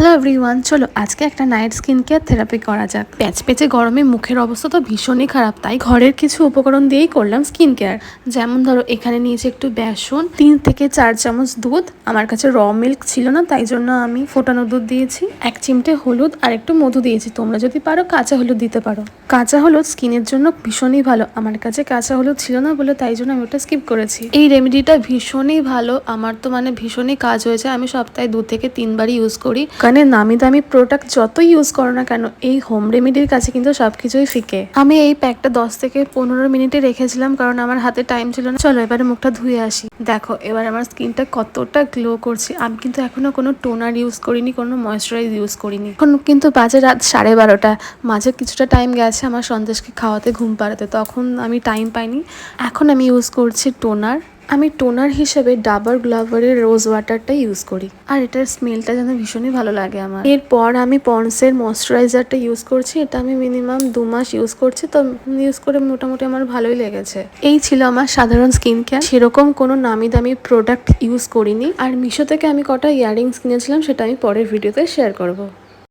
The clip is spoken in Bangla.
হ্যালো এভরিওয়ান, চলো আজকে একটা নাইট স্কিন কেয়ার থেরাপি করা যাক। প্যাচে গরমে মুখের অবস্থা তো ভীষণই খারাপ, তাই ঘরের কিছু উপকরণ দিয়েই করলাম স্কিন কেয়ার। যেমন ধরো এখানে নিয়েছি একটু বেসন, 3 থেকে 4 চামচ দুধ। আমার কাছে র মিল্ক ছিল না, তাই জন্য আমি ফোটানো দুধ দিয়েছি। 1 চিমটে হলুদ আর একটু মধু দিয়েছি। তোমরা যদি পারো কাঁচা হলুদ দিতে পারো। কাঁচা হলুদ স্কিনের জন্য ভীষণই ভালো। আমার কাছে কাঁচা হলুদ ছিল না বলে তাই জন্য আমি ওটা স্কিপ করেছি। এই রেমেডিটা ভীষণই ভালো, আমার তো ভীষণই কাজ হয়েছে। আমি সপ্তাহে 2 থেকে 3 বারই ইউজ করি। কারণ নামি দামি প্রোডাক্ট যতই ইউজ করো না কেন, এই হোম রেমেডির কাছে কিন্তু সবকিছুই ফিকে। আমি এই প্যাকটা 10 থেকে 15 মিনিটে রেখেছিলাম, কারণ আমার হাতে টাইম ছিল না। চলো এবারে মুখটা ধুয়ে আসি। দেখো এবার আমার স্কিনটা কতটা গ্লো করছে। আমি কিন্তু এখনো কোনো টোনার ইউজ করিনি, কোনো ময়েশ্চারাইজ ইউজ করিনি। এখন কিন্তু বাজে রাত 12:30। মাঝে কিছুটা টাইম গেছে আমার সন্দেশকে খাওয়াতে, ঘুম পাড়াতে, তখন আমি টাইম পাইনি। এখন আমি ইউজ করছি টোনার। আমি টোনার হিসেবে ডাবর গ্লাভারের রোজ ওয়াটারটা ইউজ করি, আর এটার স্মেলটা যেন ভীষণই ভালো লাগে আমার। এরপর আমি পন্ডসের ময়শ্চারাইজারটা ইউজ করছি। এটা আমি মিনিমাম 2 মাস ইউজ করছি, তো ইউজ করে মোটামুটি আমার ভালোই লেগেছে। এই ছিল আমার সাধারণ স্কিন কেয়ার। সেরকম কোনো নামি দামি প্রোডাক্ট ইউজ করিনি। আর মিশো থেকে আমি কটা ইয়াররিংস কিনেছিলাম, সেটা আমি পরের ভিডিওতে শেয়ার করবো।